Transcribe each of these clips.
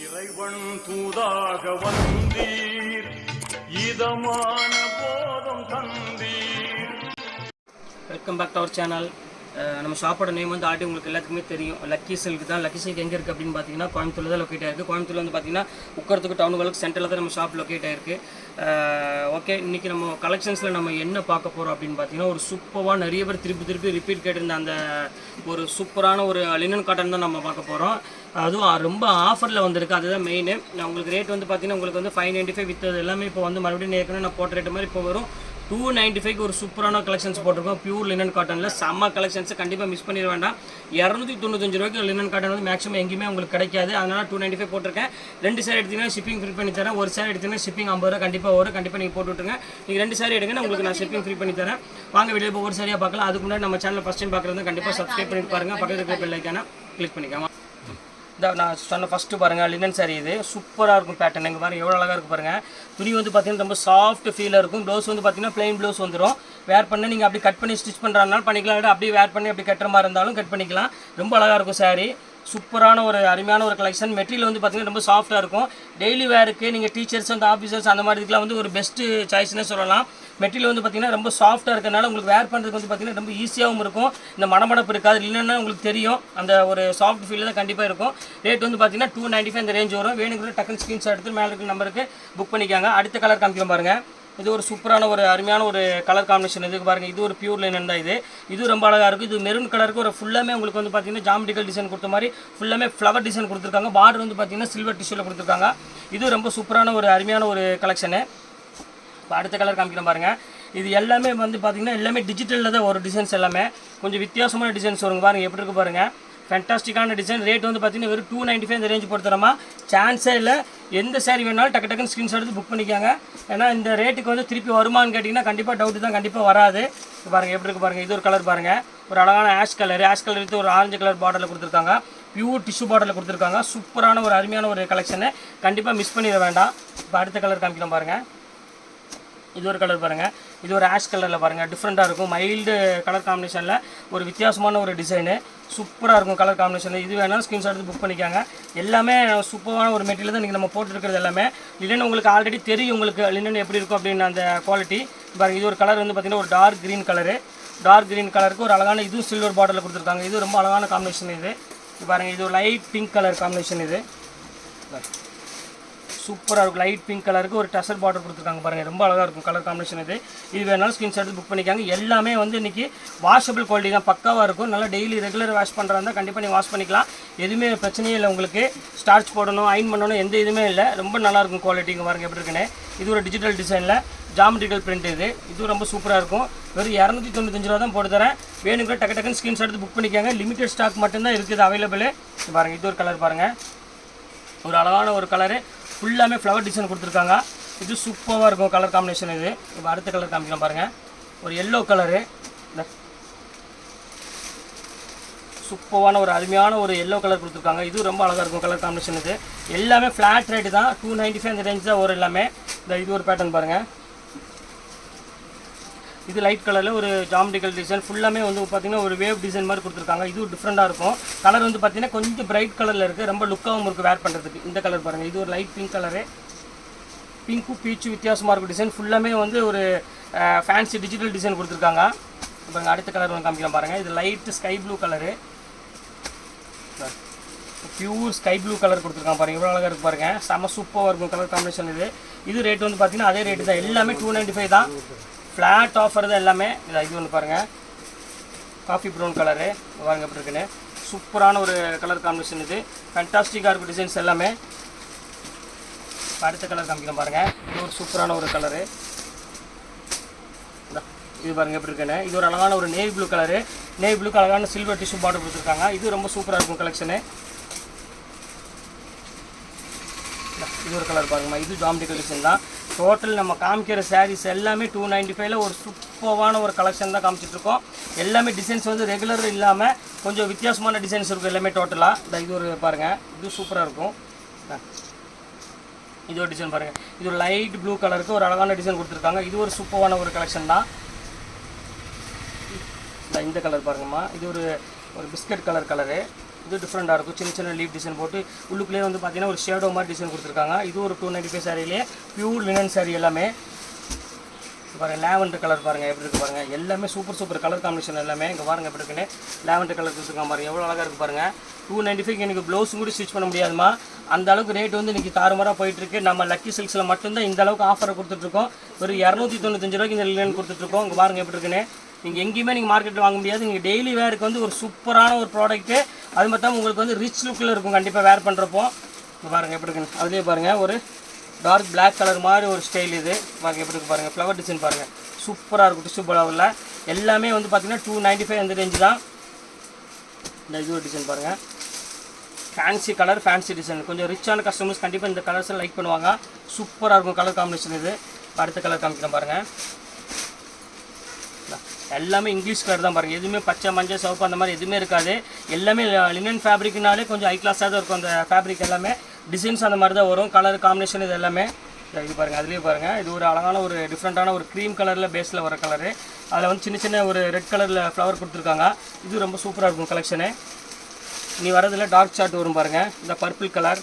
இறைவன் தூதாக வந்தீர், இதமான போதம் தந்தீர். Welcome back to our channel. நம்ம ஷாப்போட நேம் வந்து ஆல்ரெடி உங்களுக்கு எல்லாத்துக்குமே தெரியும், லக்கி சில்க் தான். லக்கி சில்க் எங்கே இருக்குது அப்படின்னு பார்த்தீங்கன்னா கோயம்புத்தூர் தான் லொக்கேட் ஆயிருக்கு. கோயம்புத்தூர் வந்து பார்த்தீங்கன்னா உட்கறதுக்கு டவுனுகளுக்கு சென்டரில் தான் நம்ம ஷாப் லொக்கேட் ஆயிருக்கு. ஓகே, இன்றைக்கி நம்ம கலெக்ஷன்ஸில் நம்ம என்ன பார்க்க போகிறோம் அப்படின்னு பார்த்தீங்கன்னா, ஒரு சூப்பராக நிறைய பேர் திருப்பி ரிப்பீட் கேட்டிருந்த அந்த ஒரு சூப்பரான ஒரு லினன் காட்டன் தான் நம்ம பார்க்க போகிறோம். அதுவும் ரொம்ப ஆஃபரில் வந்திருக்கு, அதுதான் மெயின். உங்களுக்கு ரேட் வந்து பார்த்தீங்கன்னா உங்களுக்கு வந்து 595 விற்றது எல்லாமே இப்போ வந்து மறுபடியும் ஏற்கனவே நான் போட்ட ரேட்டு மாதிரி இப்போ வரும் 295 ஒரு சூப்பரான கலெக்ஷன்ஸ் போட்டிருக்கோம். பியூர் லினன் காட்டனில் செம்ம கலெக்ஷன்ஸ், கண்டிப்பாக மிஸ் பண்ணிட வேண்டாம். 295 ரூபாய்க்கு லினன் காட்டன் வந்து மேக்ஸிமம் எங்கேயுமே உங்களுக்கு கிடைக்காது. அதனால் 295 போட்டிருக்கேன். 2 சாரி எடுத்தீங்கன்னா ஷிப்பிங் ஃப்ரீ பண்ணி தரேன். ஒரு சாரி எடுத்தீங்கன்னா ஷிப்பிங் 50 ரூபா கண்டிப்பாக வரும். கண்டிப்பாக நீங்கள் போட்டு விட்டுருங்க. நீங்கள் 2 சாரி எடுங்க, உங்களுக்கு நான் ஷிப்பிங் ஃப்ரீ பண்ணி தரேன். வாங்க வீடியோ இப்போ ஒரு சாரியாக பார்க்கலாம். அதுக்கு முன்னாடி நம்ம சேனல் ஃபஸ்ட் டைம் பார்க்குறது கண்டிப்பாக சப்ஸ்கிரைப் பண்ணி பாருங்கள். பக்கத்தில் இருக்கிற பெல் ஐக்கானை கிளிக் பண்ணிக்கலாம். நான் சொன்ன ஃபஸ்ட்டு பாருங்கள், லினன் சாரி இது சூப்பராக இருக்கும். பேட்டர்ன் எங்கள் பாருங்கள் எவ்வளோ அழகாக இருக்குது பாருங்கள். துணி வந்து பார்த்தீங்கன்னா ரொம்ப சாஃப்ட் ஃபீலாக இருக்கும். ப்ளவுஸ் வந்து பார்த்தீங்கன்னா ப்ளைன் ப்ளவுஸ் வந்துடும். வேர் பண்ணி நீங்கள் அப்படி கட் பண்ணி ஸ்டிச் பண்ணுறதுனால பண்ணிக்கலாம், அப்படியே வேர் பண்ணி அப்படி கட்டுற மாதிரி இருந்தாலும் கட் பண்ணிக்கலாம். ரொம்ப அழகாக இருக்கும் சாரி. சூப்பரான ஒரு அருமையான ஒரு கலெக்ஷன். மெட்டீரியல் வந்து பார்த்தீங்கன்னா ரொம்ப சாஃப்ட்டாக இருக்கும். டெய்லி வேருக்கு நீங்கள் டீச்சர்ஸ் அந்த ஆஃபீஸர்ஸ் அந்த மாதிரி இதுக்கெலாம் வந்து ஒரு பெஸ்ட்டு சாய்ஸ்னே சொல்லலாம். மெட்டீரியல் வந்து பார்த்தீங்கன்னா ரொம்ப சாஃப்ட்டாக இருக்கிறனால உங்களுக்கு வேர் பண்ணுறதுக்கு வந்து பார்த்தீங்கன்னா ரொம்ப ஈஸியாகவும் இருக்கும். இந்த மடமடப்பு இருக்காது. இல்லைன்னா உங்களுக்கு தெரியும் அந்த ஒரு சாஃப்ட் ஃபீல் தான் கண்டிப்பாக இருக்கும். ரேட் வந்து பார்த்தீங்கன்னா 295 இந்த ரேஞ்ச் வரும். வேணுங்கிற டக்குன்னு ஸ்க்ரீன்ஷாட் எடுத்து மேலே இருக்கிற நம்பருக்கு புக் பண்ணிக்காங்க. அடுத்த கலர் காமிக்கிறோம் பாருங்கள். இது ஒரு சூப்பரான ஒரு அருமையான ஒரு கலர் காம்பினேஷன். இதுக்கு பாருங்கள், இது ஒரு பியூர் லினன் தான். இது ரொம்ப அழகாக இருக்கும். இது மெரூன் கலருக்கு ஒரு ஃபுல்லாமே உங்களுக்கு வந்து பார்த்தீங்கன்னா ஜாமெட்ரிக்கல் டிசைன் கொடுத்த மாதிரி ஃபுல்லாமே ஃப்ளவர் டிசைன் கொடுத்துருக்காங்க. பார்டர் வந்து பார்த்தீங்கன்னா சில்வர் டிஷ்யூவில் கொடுத்துருக்காங்க. இது ரொம்ப சூப்பரான ஒரு அருமையான ஒரு கலெக்ஷனு. இப்போ அடுத்த கலர் காமிக்கிறோம் பாருங்கள். இது எல்லாமே வந்து பார்த்தீங்கன்னா எல்லாமே டிஜிட்டலில் தான் ஒரு டிசைன்ஸ் எல்லாமே கொஞ்சம் வித்தியாசமான டிசைன்ஸ் வருங்க. பாருங்கள் எப்படி இருக்குது பாருங்கள், ஃபேண்டாஸ்டிக்கான டிசைன். ரேட் வந்து பார்த்தீங்கன்னா வெறும் 295 இந்த ரேஞ்ச் போட்டுறோமா, சான்ஸே இல்லை. எந்த சாரி வேணாலும் டக்குன்னு ஸ்க்ரீன்ஷாட் எடுத்து புக் பண்ணிக்காங்க. ஏன்னா இந்த ரேட்டுக்கு வந்து திருப்பி வருமானு கேட்டிங்கன்னா கண்டிப்பாக டவுட்டு தான், கண்டிப்பாக வராது. பாருங்கள் எப்படி இருக்குது பாருங்கள். இது ஒரு கலர் பாருங்கள், ஒரு அழகான ஆஷ் கலர் எடுத்து ஒரு ஆரஞ்சு கலர் பார்டரில் கொடுத்துருக்காங்க. பியூர் டிஷ்யூ பார்டரில் கொடுத்துருக்காங்க. சூப்பரான ஒரு அருமையான ஒரு கலெக்ஷனை, கண்டிப்பாக மிஸ் பண்ணிட வேண்டாம். இப்போ அடுத்த கலர் காமிக்கலாம் பாருங்கள். இது ஒரு கலர் பாருங்கள், இது ஒரு ஆஷ் கலரில் பாருங்கள், டிஃப்ரெண்ட்டாக இருக்கும். மைல்டு கலர் காம்பினேஷனில் ஒரு வித்தியாசமான ஒரு டிசைனு, சூப்பராக இருக்கும் கலர் காம்பினேஷனில். இது வேணாலும் ஸ்க்ரீன்ஷாட் எடுத்து புக் பண்ணிக்காங்க. எல்லாமே சூப்பரான ஒரு மெட்டீரியல் தான் நீங்கள் நம்ம போட்டுருக்கிறது எல்லாமே. லினன் உங்களுக்கு ஆல்ரெடி தெரியும், உங்களுக்கு லினன் எப்படி இருக்கும் அப்படின்னு அந்த குவாலிட்டி பாருங்கள். இது ஒரு கலர் வந்து பார்த்திங்கன்னா ஒரு dark green colour. Dark green கலருக்கு ஒரு அழகான இதுவும் சில்வர் பார்டரில் கொடுத்துருக்காங்க. இது ரொம்ப அழகான காம்பினேஷன். இது பாருங்கள், இது ஒரு லைட் பிங்க் கலர் காம்பினேஷன். இது சூப்பராக இருக்கும். லைட் பிங்க் கலருக்கு ஒரு டசர் பார்டர் கொடுத்துருக்காங்க பாருங்கள், ரொம்ப அழகாக இருக்கும் கலர் காம்பினேஷன். இது வேணாலும் ஸ்க்ரீன்ஷாட் எடுத்து புக் பண்ணிக்காங்க. எல்லாமே வந்து இன்றைக்கி வாஷபிள் குவாலிட்டி தான், பக்காவாக இருக்கும். நல்லா டெய்லி ரெகுலர் வாஷ் பண்ணுறாங்க, கண்டிப்பாக நீங்கள் வாஷ் பண்ணிக்கலாம். எதுவுமே பிரச்சனையே இல்லை. உங்களுக்கு ஸ்டார்ச் போடணும், அயன் பண்ணணும், எந்த இதுவுமே இல்லை. ரொம்ப நல்லாயிருக்கும் குவாலிட்டிங்க. பாருங்கள் எப்படி இருக்குன்னு. இது ஒரு டிஜிட்டல் டிசைனில் ஜாமெட்ரிக்கல் பிரிண்ட். இது ரொம்ப சூப்பராக இருக்கும். வெறும் 295 ரூபா தான் போட்டு தரேன். வேணுங்கிற டக்குன்னு ஸ்க்ரீன்ஷாட் எடுத்து புக் பண்ணிக்காங்க. லிமிடெட் ஸ்டாக் மட்டும்தான் இருக்குது அவைலபிள். பாருங்கள், இது ஒரு கலர் பாருங்கள், ஒரு அழகான ஒரு கலரு, ஃபுல்லாமே ஃப்ளவர் டிசைன் கொடுத்துருக்காங்க. இது சூப்பராக இருக்கும் கலர் காம்பினேஷன். இது இப்போ அடுத்த கலர் காமிக்கலாம் பாருங்கள், ஒரு எல்லோ கலரு. சூப்பரான ஒரு அருமையான ஒரு எல்லோ கலர் கொடுத்துருக்காங்க. இது ரொம்ப அழகாக இருக்கும் கலர் காம்பினேஷன். இது எல்லாமே ஃப்ளாட் ரேட்டு தான், 295 இந்த ரேஞ்ச் தான் வரும் எல்லாமே. இது ஒரு பேட்டர்ன் பாருங்கள். இது லைட் கலரில் ஒரு ஜாமெட்ரிக்கல் டிசைன், ஃபுல்லாமே வந்து பார்த்திங்கன்னா ஒரு வேவ் டிசைன் மாதிரி கொடுத்துருக்காங்க. இது டிஃப்ரெண்ட்டாக இருக்கும். கலர் வந்து பார்த்திங்கன்னா கொஞ்சம் பிரைட் கலரில் இருக்குது, ரொம்ப லுக்காகவும் இருக்குது வேர் பண்ணுறதுக்கு. இந்த கலர் பாருங்கள், இது ஒரு லைட் பிங்க் கலரு. பிங்க்கும் பீச்சும் வித்தியாசமாக இருக்கும் டிசைன். ஃபுல்லாமே வந்து ஒரு ஃபேன்சி டிஜிட்டல் டிசைன் கொடுத்துருக்காங்க. இப்போ அடுத்த கலர் வந்து காமிக்கலாம் பாருங்கள். இது light sky blue colour, pure sky blue colour கொடுத்துருக்காங்க பாருங்கள், எவ்வளோ அழகாக இருக்குது பாருங்கள். செம்ம சூப்பராக இருக்கும் கலர் காம்பினேஷன். இது ரேட் வந்து பார்த்திங்கன்னா அதே ரேட்டு தான், எல்லாமே 295 தான். ஃப்ளாட் ஆஃபர் தான் எல்லாமே. இது ஒன்று பாருங்கள், காஃபி ப்ரௌன் கலரு பாருங்கள் எப்படி இருக்குன்னு. சூப்பரான ஒரு கலர் காம்பினேஷன். இது ஃபேண்டாஸ்டிக்காக இருக்கும் டிசைன்ஸ் எல்லாமே. அடுத்த கலர் காமிக்கலாம் பாருங்கள். இது ஒரு சூப்பரான ஒரு கலரு. இது பாருங்கள் எப்படி இருக்குன்னு. இது ஒரு அழகான ஒரு நேவி ப்ளூ கலரு. நேவி ப்ளூக்கு அழகான சில்வர் டிஷ்யூ பார்டர் கொடுத்துருக்காங்க. இது ரொம்ப சூப்பராக இருக்கும் கலெக்ஷனு. இது ஒரு கலர் பாருங்கம்மா, இது ஜாமெட்ரிக்கல் டிசைன் தான். டோட்டல் நம்ம காமிக்கிற சாரீஸ் எல்லாமே 295 ஒரு சூப்பரான ஒரு கலெக்ஷன் தான் காமிச்சிட்ருக்கோம். எல்லாமே டிசைன்ஸ் வந்து ரெகுலர் இல்லாமல் கொஞ்சம் வித்தியாசமான டிசைன்ஸ் இருக்கும் எல்லாமே டோட்டலாக. இது ஒரு பாருங்கள், இது சூப்பராக இருக்கும். இது ஒரு டிசைன் பாருங்கள், இது ஒரு லைட் ப்ளூ கலருக்கு ஒரு அழகான டிசைன் கொடுத்துருக்காங்க. இது ஒரு சூப்பரான ஒரு கலெக்ஷன் தான். இந்த கலர் பாருங்கம்மா, இது ஒரு பிஸ்கட் கலரு. இது டிஃப்ரெண்ட்டாக இருக்கும். சின்ன சின்ன லீஃப் டிசைன் போட்டு உள்ளுக்குள்ளேயே வந்து பார்த்தீங்கன்னா ஒரு ஷேடோ மாதிரி டிசைன் கொடுத்துருக்காங்க. இது ஒரு 295 சாரியிலே பியூர் லினன் சாரி எல்லாமே பாருங்கள். லேவண்டர் கலர் பாருங்கள் எப்படி இருக்குது பாருங்கள். எல்லாமே சூப்பர் கலர் காம்பினேஷன் எல்லாமே. இங்கே பாருங்கள் எப்படி இருக்குன்னு லேவண்டர் கலர் கொடுத்துருக்காங்க பாருங்கள். எவ்வளோ அழகாக இருக்குது பாருங்கள். 295 எனக்கு ப்ளவுஸும் கூட ஸ்டிச் பண்ண முடியாதுமா. அந்த அளவுக்கு ரேட் வந்து இன்றைக்கி தாறுமாறாக போயிட்டுருக்கு. நம்ம லக்கி சில்க்ஸில் மட்டும்தான் இந்த அளவுக்கு ஆஃபரை கொடுத்துட்ருக்கோம். ஒரு 295 ரூபாய்க்கு இந்த லினன் கொடுத்துட்ருக்கோம். இங்கே பாருங்கள் எப்படி இருக்குன்னு. நீங்கள் எங்கேயுமே நீங்கள் மார்க்கெட்டில் வாங்க முடியாது. நீங்கள் டெய்லி வேருக்கு வந்து ஒரு சூப்பரான ஒரு ப்ராடக்ட்டு. அது மட்டும் உங்களுக்கு வந்து ரிச் லுக்கில் இருக்கும் கண்டிப்பாக வேர் பண்ணுறப்போ. இங்கே பாருங்கள் எப்படி இருக்குன்னு. அதுலேயே பாருங்கள் ஒரு டார்க் பிளாக் கலர் மாதிரி ஒரு ஸ்டைல் இது பாருங்கள் எப்படி இருக்குது பாருங்கள். ஃப்ளவர் டிசைன் பாருங்கள் சூப்பராக இருக்கும். டிஷ்யூ பலாவில் எல்லாமே வந்து பார்த்திங்கன்னா 295 அந்த ரேஞ்சு தான். இந்த இது ஒரு டிசைன் பாருங்கள். Fancy colour fancy design. கொஞ்சம் ரிச்சான கஸ்டமர்ஸ் கண்டிப்பாக இந்த கலர்ஸை லைக் பண்ணுவாங்க. சூப்பராக இருக்கும் கலர் காம்பினேஷன் இது. அடுத்த கலர் காமிக்கிறேன் பாருங்கள். எல்லாமே இங்கிலீஷ் கலர் தான் பாருங்கள். எதுவுமே பச்சை மஞ்சள் சிவப்பு அந்த மாதிரி எதுவுமே இருக்காது. எல்லாமே லினன் ஃபேப்ரிக்னாலே கொஞ்சம் ஹை கிளாஸாக தான் இருக்கும். அந்த ஃபேப்ரிக் எல்லாமே டிசைன்ஸ் அந்த மாதிரி தான் வரும். கலர் காம்பினேஷன் இது எல்லாமே இது பாருங்கள். அதுலேயே பாருங்கள் இது ஒரு அழகான ஒரு டிஃப்ரெண்ட்டான ஒரு க்ரீம் கலரில் பேஸில் வர கலரு. அதில் வந்து சின்ன சின்ன ஒரு ரெட் கலரில் ஃப்ளவர் கொடுத்துருக்காங்க. இது ரொம்ப சூப்பராக இருக்கும் கலெக்ஷனு. நீ வரதில் டார்க் சார்ட் வரும் பாருங்கள். இந்த பர்பிள் கலர்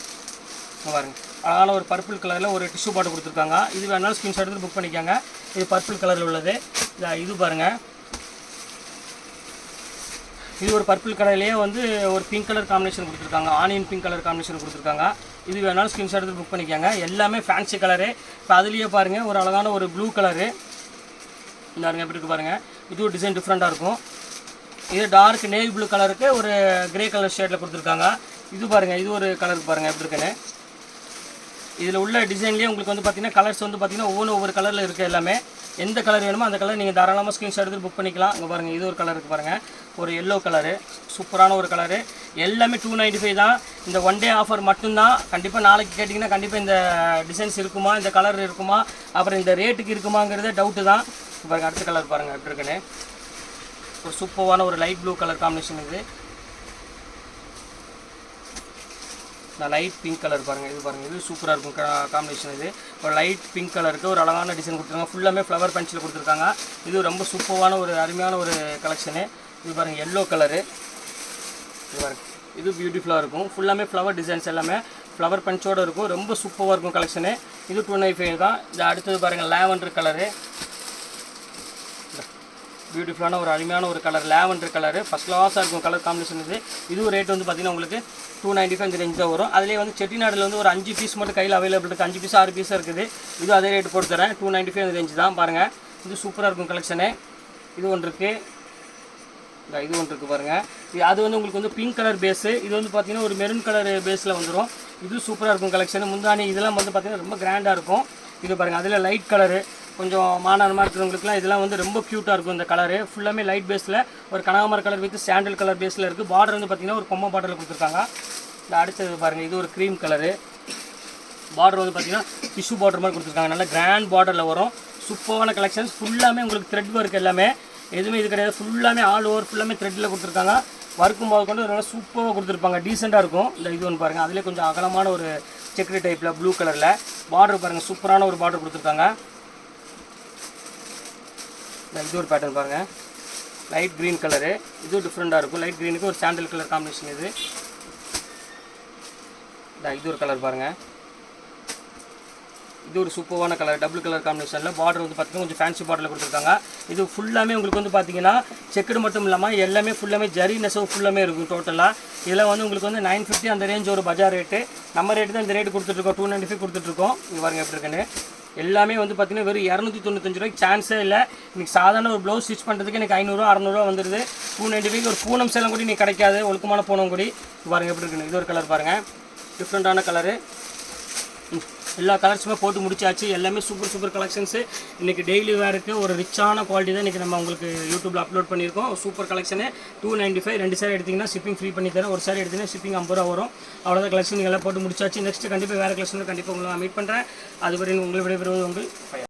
பாருங்கள். அழகான ஒரு பர்பிள் கலரில் ஒரு டிஷ்யூ பாட்டு கொடுத்துருக்காங்க. இது வேணாலும் ஸ்க்ரீன்ஷாட் எடுத்து புக் பண்ணிக்காங்க. இது பர்பிள் கலரில் உள்ளது. இது பாருங்கள். இது ஒரு பர்பிள் கலர்லேயே வந்து ஒரு பிங்க் கலர் காம்பினேஷன் கொடுத்துருக்காங்க. ஆனியன் பிங்க் கலர் காம்பினேஷன் கொடுத்துருக்காங்க. இது வேணாலும் ஸ்க்ரீன்ஷாட் எடுத்து புக் பண்ணிக்காங்க. எல்லாமே ஃபேன்சி கலரு. இப்போ அதுலேயே பாருங்கள் ஒரு அழகான ஒரு ப்ளூ கலரு. இந்த பாருங்கள் எப்படி இருக்குது பாருங்கள். இது ஒரு டிசைன் டிஃப்ரெண்ட்டாக இருக்கும். இது டார்க் நேவி ப்ளூ கலருக்கு ஒரு கிரே கலர் ஷேடில் கொடுத்துருக்காங்க. இது பாருங்கள். இது ஒரு கலருக்கு பாருங்கள் எப்படி இருக்குன்னு. இதில் உள்ள டிசைன்லேயே உங்களுக்கு வந்து பார்த்திங்கன்னா கலர்ஸ் வந்து பார்த்திங்கன்னா ஒவ்வொரு கலரில் இருக்குது. எல்லாமே எந்த கலர் வேணுமோ அந்த கலர் நீங்கள் தாராளமாக ஸ்க்ரீன்ஷாட் எடுத்து புக் பண்ணிக்கலாம். இங்கே பாருங்கள் இது ஒரு கலர் இருக்குது பாருங்கள். ஒரு எல்லோ கலரு சூப்பரான ஒரு கலரு. எல்லாமே 295 தான். இந்த ஒன் டே ஆஃபர் மட்டும்தான். கண்டிப்பாக நாளைக்கு கேட்டிங்கன்னா கண்டிப்பாக இந்த டிசைன்ஸ் இருக்குமா, இந்த கலர் இருக்குமா, அப்புறம் இந்த ரேட்டுக்கு இருக்குமாங்கிறதே டவுட்டு தான். பாருங்கள் அடுத்த கலர் பாருங்கள் எப்படி இருக்குன்னு. ஒரு சூப்பரான ஒரு லைட் ப்ளூ கலர் காம்பினேஷன் இது. லைட் பிங்க் கலர் பாருங்கள். இது பாருங்கள் இது சூப்பராக இருக்கும் காம்பினேஷன். இது ஒரு லைட் பிங்க் கலருக்கு ஒரு அழகான டிசைன் கொடுத்துருக்காங்க. ஃபுல்லாமே ஃப்ளவர் பஞ்சில் கொடுத்துருக்காங்க. இது ரொம்ப சூப்பரான ஒரு அருமையான ஒரு கலெக்ஷனு. இது பாருங்கள் எல்லோ கலரு. இது பாருங்கள் இது பியூட்டிஃபுல்லாக இருக்கும். ஃபுல்லாமே ஃப்ளவர் டிசைன்ஸ் எல்லாமே ஃப்ளவர் பஞ்சோடு இருக்கும். ரொம்ப சூப்பராக இருக்கும் கலெக்ஷனு. இது 295 தான். இது அடுத்தது பாருங்கள் லேவண்டர் கலரு. பியூட்டிஃபுல்லான ஒரு அருமையான ஒரு கலர் லேவண்டர் கலரு. ஃபஸ்ட் கிளாஸாக இருக்கும் கலர் காம்பினேஷன் இது. இது ரேட் வந்து பார்த்திங்கன்னா உங்களுக்கு 295 இந்த ரேஞ்ச் தான் வரும். அதிலே வந்து செட்டிநாடில் வந்து ஒரு 5 பீஸ் மட்டும் கையில் அவைலபிள் இருக்குது. 5 பீஸ் 6 பீஸாக இருக்குது. இது அதே ரேட் போட்டு தரேன். 295 இந்த ரேஞ்சு தான் பாருங்கள். இது சூப்பராக இருக்கும் கலெக்ஷனு. இது ஒன்று இருக்குது. இது ஒன்று இருக்குது பாருங்கள். அது வந்து உங்களுக்கு வந்து பிங்க் கலர் பேஸு. இது வந்து பார்த்திங்கன்னா ஒரு மெரூன் கலர் பேஸில் வந்துடும். இது சூப்பராக இருக்கும் கலெக்ஷனு. முந்தானி இதெல்லாம் வந்து பார்த்திங்கன்னா ரொம்ப கிராண்டாக இருக்கும். இது பாருங்கள் அதில் லைட் கலரு கொஞ்சம் மாநாரமாக இருக்கிறவங்களுக்குலாம் இதெல்லாம் வந்து ரொம்ப க்யூட்டாக இருக்கும். இந்த கலரு ஃபுல்லாமே லைட் பேஸில் ஒரு கனகாமர கலர் வித் சாண்டல் கலர் பேஸில் இருக்குது. பார்டர் வந்து பார்த்திங்கன்னா ஒரு கொம்மை பார்டரில் கொடுத்துருக்காங்க. இந்த அடுத்தது பாருங்கள் இது ஒரு க்ரீம் கலரு. பார்டர் வந்து பார்த்திங்கன்னா டிஷ்யூ பார்டர் மாதிரி கொடுத்துருக்காங்க. நல்லா கிராண்ட் பார்டரில் வரும். சூப்பரான கலெக்ஷன்ஸ். ஃபுல்லாமே உங்களுக்கு த்ரெட் ஒர்க் எல்லாமே எதுவுமே இது கிடையாது. ஃபுல்லாமே ஆல் ஓவர் ஃபுல்லாமே த்ரெட்டில் கொடுத்துருக்காங்க. ஒர்க்கும் போது கொண்டு நல்லா சூப்பராக கொடுத்துருப்பாங்க. டீசெண்டாக இருக்கும். இந்த இது ஒன்று பாருங்கள். அதிலே கொஞ்சம் அகலமான ஒரு செக்ரி டைப்பில் ப்ளூ கலரில் பார்டர் பாருங்கள். சூப்பரான ஒரு பார்டர் கொடுத்துருக்காங்க. இது ஒரு பேட்டர்ன் பாருங்கள். Light green colour. இது டிஃப்ரெண்ட்டாக இருக்கும். லைட் க்ரீனுக்கு ஒரு சாண்டல் கலர் காம்பினேஷன் இது. இது ஒரு கலர் பாருங்கள். இது ஒரு சூப்பரான கலர் டபுள் கலர் காம்பினேஷனில். பார்டர் வந்து பார்த்திங்கன்னா கொஞ்சம் ஃபேன்சி பார்டரில் கொடுத்துருக்காங்க. இது ஃபுல்லாமே உங்களுக்கு வந்து பார்த்திங்கன்னா செக்குடு மட்டும் இல்லாமல் எல்லாமே ஃபுல்லாமே ஜரி நெசவு ஃபுல்லாமே இருக்கும் டோட்டலாக. இதில் வந்து உங்களுக்கு வந்து 950 அந்த ரேஞ்ச் ஒரு பஜார் ரேட்டு. நம்ம ரேட்டு தான் இந்த ரேட்டு கொடுத்துட்ருக்கோம். 295 கொடுத்துட்ருக்கோம். இங்கே பாருங்கள் எப்படி இருக்குன்னு. எல்லாமே வந்து பார்த்திங்கன்னா வெறும் 295 ரூபாய்க்கு சான்ஸே இல்லை. இன்றைக்கி சாதாரண ஒரு ப்ளவுஸ் ஸ்டிச் பண்ணுறதுக்கு எனக்கு 500 600 வந்துடுது. 295 ஒரு பூனம் சேலம் கூட நீங்கள் கிடைக்காது. ஒழுக்கமான பூனம் கூடி. பாருங்கள் எப்படி இருக்குன்னு. இது ஒரு கலர் பாருங்கள். டிஃப்ரெண்ட்டான கலரு. எல்லா கலர்ஸுமே போட்டு முடிச்சாச்சு. எல்லாமே சூப்பர் கலெக்ஷன்ஸு. இன்றைக்கி டெய்லி வேருக்கு ஒரு ரிச்சான குவாலிட்டி தான் இன்றைக்கி நம்ம உங்களுக்கு யூடியூப்பில் அப்லோட் பண்ணியிருக்கோம். Super collection 295. 2 சாரி எடுத்திங்கன்னா ஷிப்பிங் ஃப்ரீ பண்ணி தரேன். ஒரு சாரி எடுத்திங்கன்னா ஷிப்பிங் 50 ரூபா வரும். அவ்வளோதான் கலெக்ஷன் எல்லாம் போட்டு முடிச்சாச்சு. நெக்ஸ்ட்டு கண்டிப்பாக வேறு கலெக்ஷனில் கண்டிப்பாக உங்களை நான் மீட் பண்ணுறேன். அதுவரை உங்களை விடைபெறுவது உங்கள்